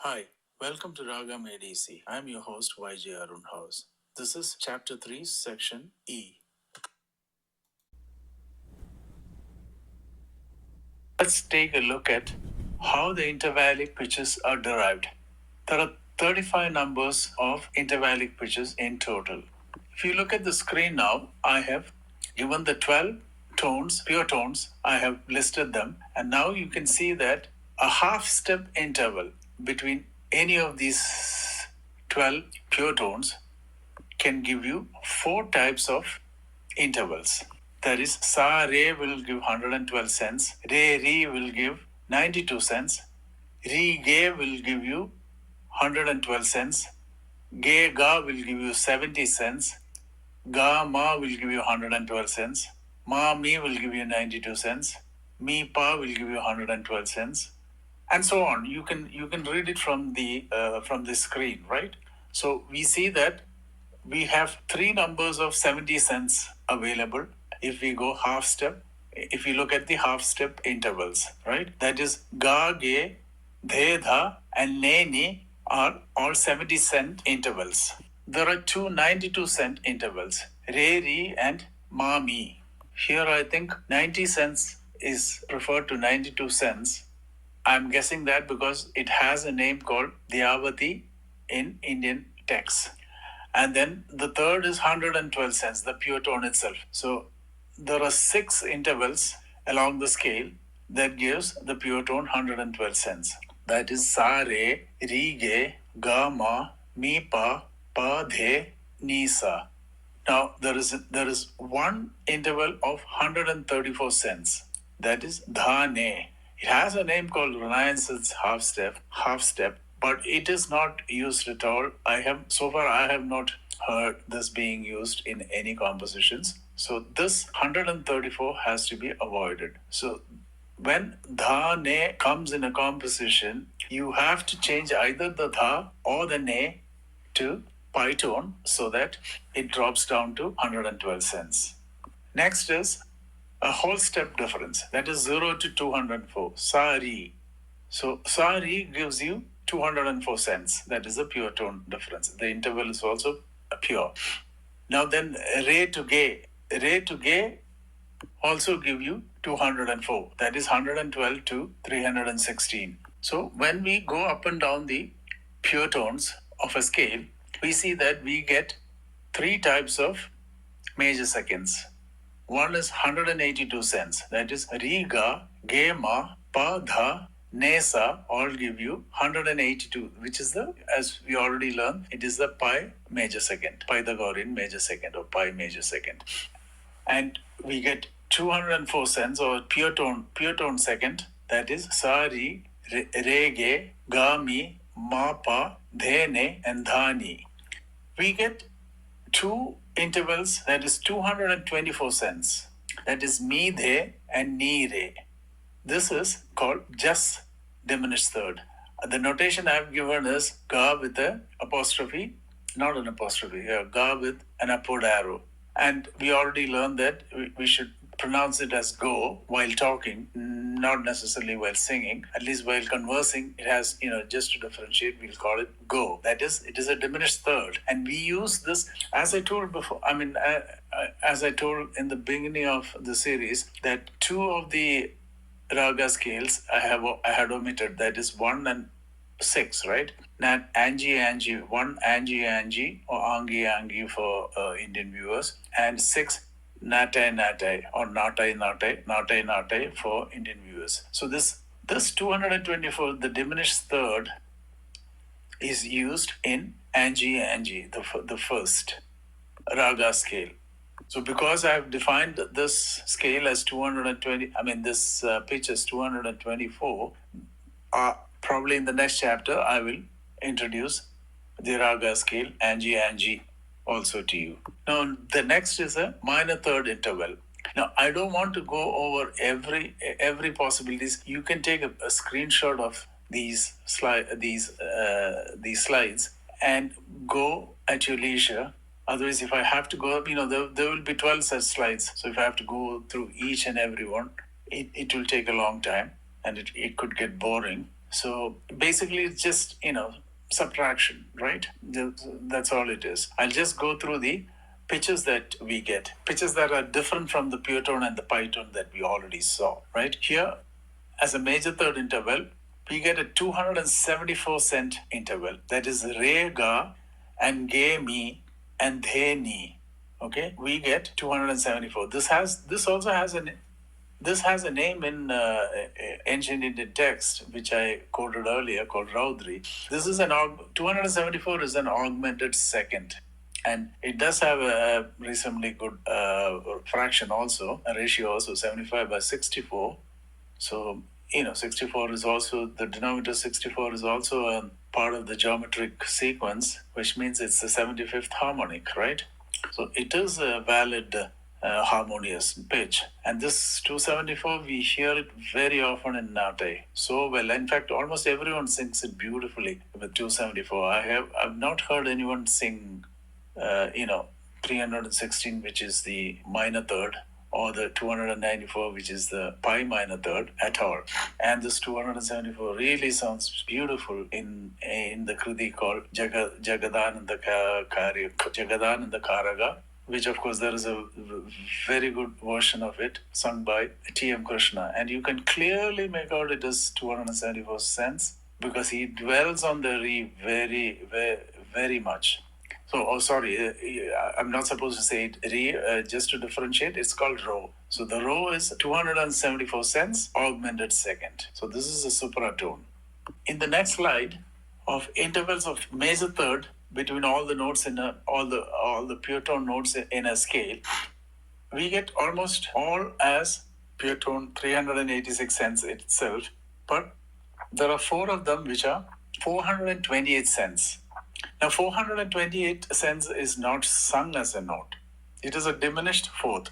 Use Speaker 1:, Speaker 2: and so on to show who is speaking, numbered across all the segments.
Speaker 1: Hi, welcome to Raga Made Easy. I'm your host YJ Arun House. This is Chapter 3, Section E. Let's take a look at how the intervallic pitches are derived. There are 35 numbers of intervallic pitches in total. If you look at the screen now, I have given the 12 tones, pure tones, I have listed them, and now you can see that a half step interval between any of these 12 pure tones can give you four types of intervals. That is, sa re will give 112 cents, re re will give 92 cents, re ge will give you 112 cents, ge ga will give you 70 cents, ga ma will give you 112 cents, ma mi will give you 92 cents, mi pa will give you 112 cents, and so on. You can read it from the screen, right? So we see that we have three numbers of 70 cents available if we go half step. If you look at the half step intervals, right? That is ga, ge, dhe, dha, and ne, ni are all 70 cent intervals. There are two 92-cent intervals, re, ri, and ma, mi. Here I think 90 cents is referred to 92 cents. I'm guessing that because it has a name called Dyavati in Indian texts. And then the third is 112 cents, the pure tone itself. So there are six intervals along the scale that gives the pure tone 112 cents. That is sa re, ri ge, ga ma, mi pa, pa dhe, ni sa. Now there is one interval of 134 cents. That is dha ne. It has a name called Renaissance's half step, but it is not used at all. I have not heard this being used in any compositions. So this 134 has to be avoided. So when dha ne comes in a composition, you have to change either the dha or the ne to pi tone so that it drops down to 112 cents. Next is a whole step difference. That is 0 to 204. Sari. So sari gives you 204 cents. That is a pure tone difference. The interval is also pure. Now then re to ge. Re to ge also give you 204. That is 112 to 316. So when we go up and down the pure tones of a scale, we see that we get three types of major seconds. One is 182 cents. That is Riga, Gema, Pa, Dha, Nesa all give you 182, which is as we already learned, it is the pi major second, Pythagorean major second or pi major second. And we get 204 cents or pure tone second. That is Sari, Rege, Gami, Mapa, Dhene, and Dhani. We get two intervals, that is 224 cents. That is mi de and ni re. This is called just diminished third. The notation I've given is ga with an apostrophe, not an apostrophe, ga with an upward arrow. And we already learned that we should pronounce it as go while talking, not necessarily while singing. At least while conversing, it has, just to differentiate, we'll call it go. That is, it is a diminished third. And we use this, as I told before, as I told in the beginning of the series, that two of the raga scales I had omitted. That is 1 and 6, right? Nat Angie, 1 Angie, or Angi for Indian viewers, and 6 Natai, or Natai for Indian viewers. So this 224, the diminished third, is used in Angie, the first raga scale. So because I have defined this scale as 220, this pitch as 224, probably in the next chapter, I will introduce the raga scale, Angie, also to you. Now, the next is a minor third interval. Now, I don't want to go over every possibilities. You can take a screenshot of these slides and go at your leisure. Otherwise, if I have to go up, there will be 12 such slides. So if I have to go through each and every one, it will take a long time and it could get boring. So basically, it's just, subtraction, right? That's all it is. I'll just go through the pitches that we get, pitches that are different from the pure tone and the pi tone that we already saw, right? Here, as a major third interval, we get a 274 cent interval. That is re ga and ge mi and the ni. Okay, we get 274. This has a name in ancient Indian text, which I quoted earlier, called Raudri. 274 is an augmented second. And it does have a reasonably good fraction also, a ratio also, 75 by 64. So, 64 is also, the denominator 64 is also a part of the geometric sequence, which means it's the 75th harmonic, right? So it is a valid harmonious pitch. And this 274, we hear it very often in Nate. So well, in fact, almost everyone sings it beautifully with 274. I've not heard anyone sing, 316, which is the minor third, or the 294, which is the pi minor third, at all. And this 274 really sounds beautiful in the kriti called Jagadananda Karaga, which of course there is a very good version of it sung by T.M. Krishna. And you can clearly make out it is 274 cents because he dwells on the re very, very, very much. So, I'm not supposed to say it re, just to differentiate, it's called rho. So the rho is 274 cents augmented second. So this is a supratone. In the next slide, of intervals of major third between all the notes in all the pure tone notes in a scale, we get almost all as pure tone 386 cents itself, but there are four of them which are 428 cents. Now, 428 cents is not sung as a note. It is a diminished fourth.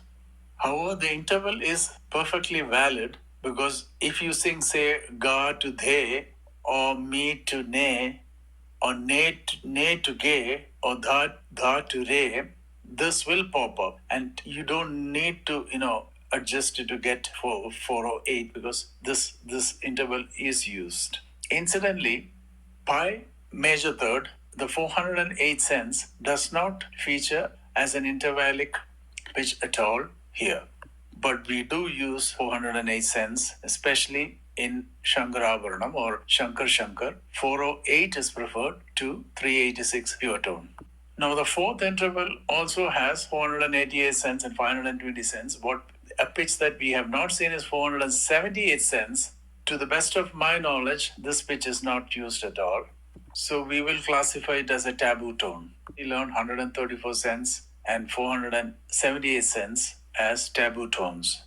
Speaker 1: However, the interval is perfectly valid because if you sing, say, ga to de, or me to ne, or ne to ge, or dha to re, this will pop up. And you don't need to, adjust it to get 408 because this interval is used. Incidentally, pi major third, the 408 cents, does not feature as an intervallic pitch at all here. But we do use 408 cents, especially in Shankarabharanam or Shankar Shankar. 408 is preferred to 386 pure tone. Now, the fourth interval also has 488 cents and 520 cents. What a pitch that we have not seen is 478 cents. To the best of my knowledge, this pitch is not used at all. So we will classify it as a taboo tone. We learn 134 cents and 478 cents as taboo tones.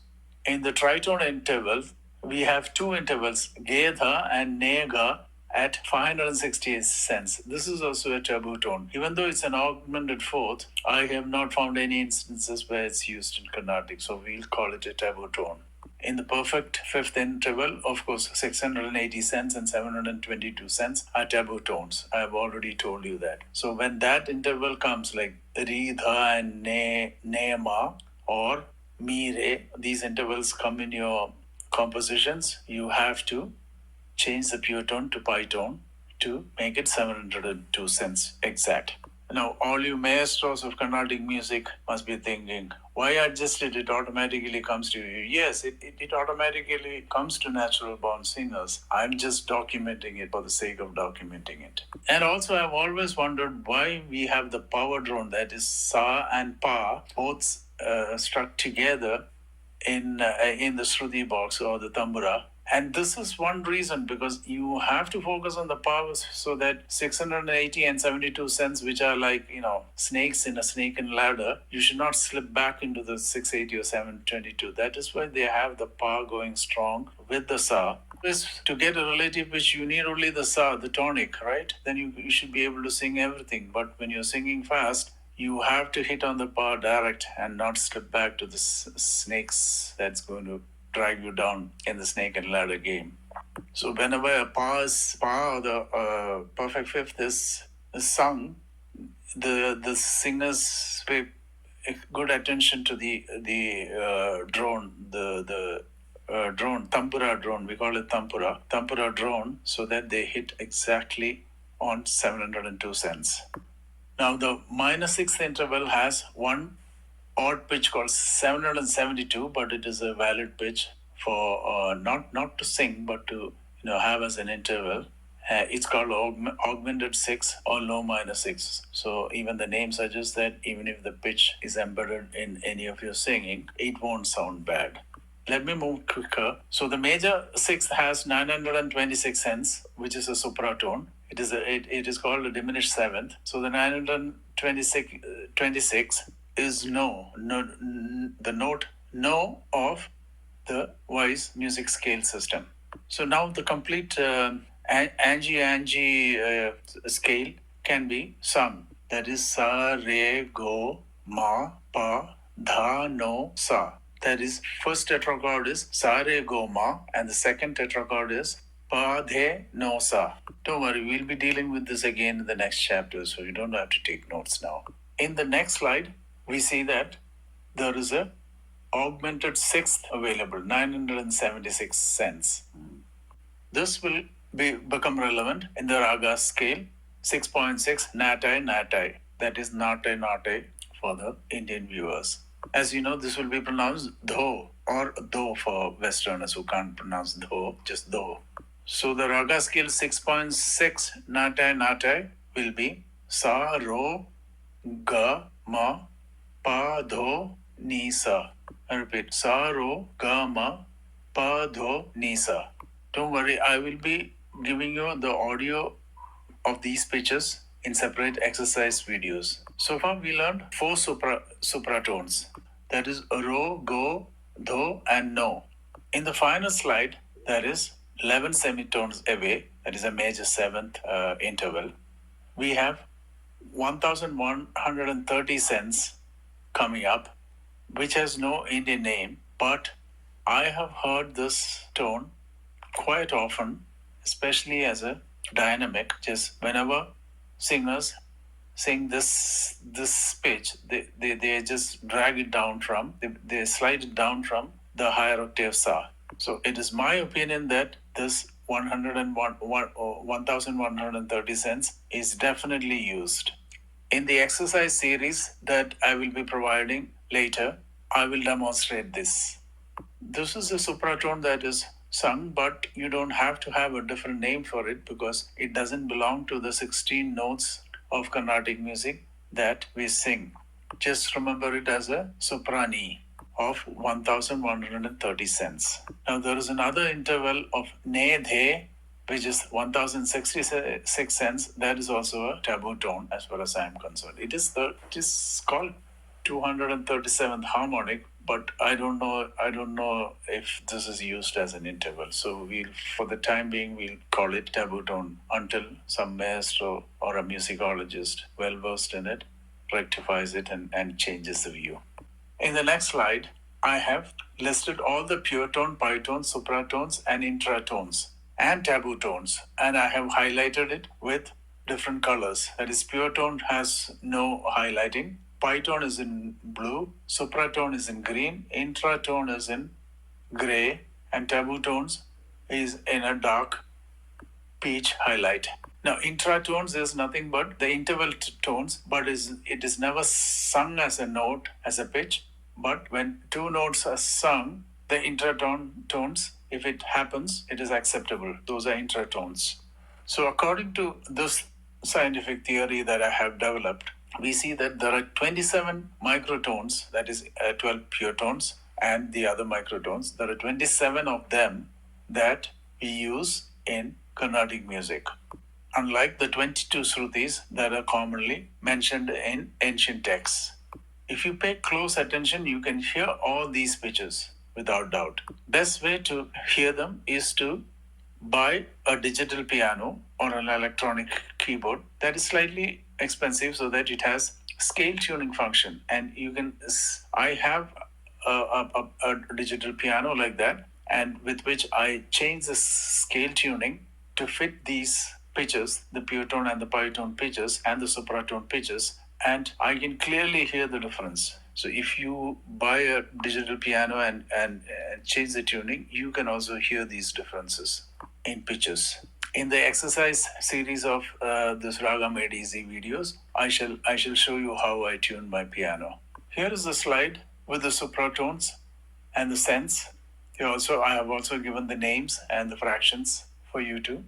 Speaker 1: In the tritone interval, we have two intervals, Gedha and Nega, at 568 cents. This is also a taboo tone. Even though it's an augmented fourth, I have not found any instances where it's used in Carnatic, so we'll call it a taboo tone. In the perfect fifth interval, of course, 680 cents and 722 cents are taboo tones. I have already told you that. So when that interval comes, like Ri, Dha, and Ne, Ma, or Mi, Re, these intervals come in your compositions, you have to change the pure tone to pi tone to make it 702 cents exact. Now, all you maestros of Carnatic music must be thinking, why adjust it? It automatically comes to you. Yes, it automatically comes to natural born singers. I'm just documenting it for the sake of documenting it. And also, I've always wondered why we have the power drone, that is sa and pa, both struck together in the Shruti box or the tambura. And this is one reason, because you have to focus on the powers so that 680 and 72 cents, which are like, snakes in a snake and ladder, you should not slip back into the 680 or 722. That is why they have the power going strong with the sa. Is to get a relative pitch, you need only the sa, the tonic, right? Then you should be able to sing everything. But when you're singing fast, you have to hit on the power direct and not slip back to the snakes that's going to drag you down in the snake and ladder game. So whenever a pa, the perfect fifth is sung, the singers pay good attention to the drone, the drone, tampura drone, we call it tampura drone, so that they hit exactly on 702 cents. Now the minor sixth interval has one odd pitch called 772, but it is a valid pitch for not to sing, but to have as an interval. It's called augmented six or low minor six. So even the name suggests that even if the pitch is embedded in any of your singing, it won't sound bad. Let me move quicker. So the major sixth has 926 cents, which is a supratone. It is called a diminished seventh. So the 926 is the note no of the voice music scale system. So now the complete Angie scale can be sung. That is sa re go ma pa dha no sa. That is, first tetrachord is sa re go ma, and the second tetrachord is pa de no sa. Don't worry, we'll be dealing with this again in the next chapter, so you don't have to take notes now. In the next slide, we see that there is a augmented sixth available, 976 cents. This will become relevant in the raga scale 6.6 natai natai. That is natai natai for the Indian viewers. As you know, this will be pronounced dho or do for Westerners who can't pronounce dho, just do. So the raga scale 6.6 natai natai will be sa ro ga ma pa dho ni sa. I repeat, sa ro ga ma pa dho ni sa. Don't worry, I will be giving you the audio of these pitches in separate exercise videos. So far, we learned four supratones. That is ro, go, do, and no. In the final slide, there is 11 semitones away. That is a major seventh interval. We have 1,130 cents coming up, which has no Indian name, but I have heard this tone quite often, especially as a dynamic. Just whenever singers sing this pitch, they just drag it down they slide it down from the higher octave sa. So it is my opinion that this 1,130 cents is definitely used. In the exercise series that I will be providing later, I will demonstrate this. This is a supratone that is sung, but you don't have to have a different name for it because it doesn't belong to the 16 notes of Carnatic music that we sing. Just remember it as a soprani of 1,130 cents. Now there is another interval of ne de, which is 1,066 cents. That is also a taboo tone as far as I am concerned. It is called 237th harmonic, but I don't know if this is used as an interval. So for the time being, we'll call it taboo tone until some maestro or a musicologist well versed in it rectifies it and changes the view. In the next slide, I have listed all the pure tone, pitones, supratones, and intratones and taboo tones, and I have highlighted it with different colors. That is, pure tone has no highlighting. Pitone is in blue, supratone is in green, intratone is in gray, and taboo tones is in a dark peach highlight. Now, intratones is nothing but the interval tones, but it is never sung as a note, as a pitch. But when two notes are sung, the intratone tones, if it happens, it is acceptable. Those are intratones. So, according to this scientific theory that I have developed, we see that there are 27 microtones, that is 12 pure tones, and the other microtones. There are 27 of them that we use in Carnatic music, unlike the 22 Shrutis that are commonly mentioned in ancient texts. If you pay close attention, you can hear all these pitches without doubt. Best way to hear them is to buy a digital piano or an electronic keyboard that is slightly expensive so that it has scale tuning function, and I have a digital piano like that, and with which I change the scale tuning to fit these pitches, the pure tone and the pitone pitches and the supratone pitches, and I can clearly hear the difference. So if you buy a digital piano and change the tuning, you can also hear these differences in pitches. In the exercise series of this Raga Made Easy videos, I shall show you how I tune my piano. Here is the slide with the supratones and the cents. I have also given the names and the fractions for you to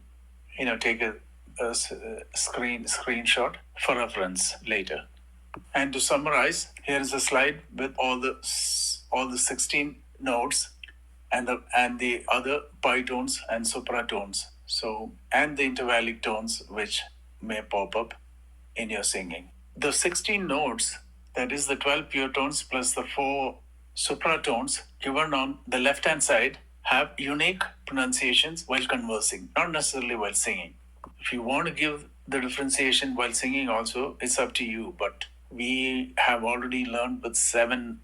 Speaker 1: take a screenshot for reference later. And to summarize, here is a slide with all the 16 notes and the other bitones and supratones. So and the intervallic tones which may pop up in your singing. The 16 notes, that is the 12 pure tones plus the 4 supratones given on the left hand side, have unique pronunciations while conversing, not necessarily while singing. If you want to give the differentiation while singing also, it's up to you. But we have already learned with seven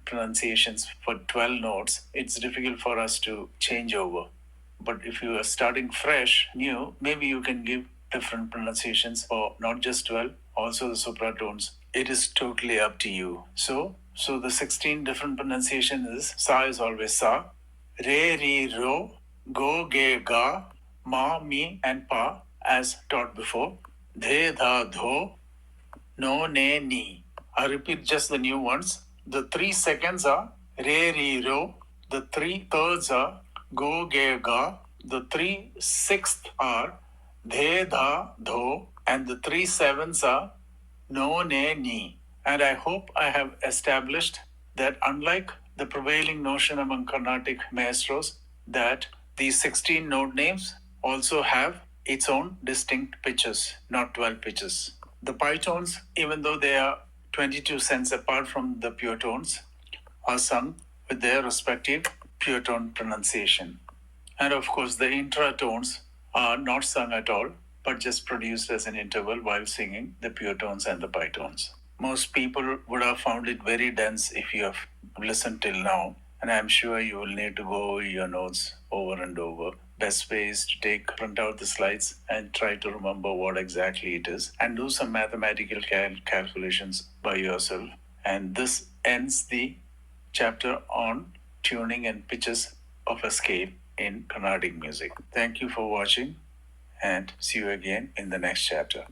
Speaker 1: pronunciations for 12 notes. It's difficult for us to change over. But if you are starting fresh, new, maybe you can give different pronunciations for not just 12, also the supratones. It is totally up to you. So the 16 different pronunciation is: sa is always sa, re, re, ro, go, ge, ga, ma, mi, and pa, as taught before. De, dha, dho, no, ne, ni. I repeat just the new ones. The 3 seconds are re, re, ro. The 3 thirds are go, ge, ga. The 3 sixths are de, dha, dho. And the 3 sevenths are no, ne, ni. And I hope I have established that unlike the prevailing notion among Carnatic maestros, that these 16 note names also have its own distinct pitches, not 12 pitches. The pi tones, even though they are 22 cents apart from the pure tones, are sung with their respective pure tone pronunciation. And of course, the intratones are not sung at all, but just produced as an interval while singing the pure tones and the pi tones. Most people would have found it very dense if you have listened till now, and I'm sure you will need to go over your notes over and over. Best way is to print out the slides and try to remember what exactly it is and do some mathematical calculations by yourself. And this ends the chapter on tuning and pitches of a scale in Carnatic music. Thank you for watching and see you again in the next chapter.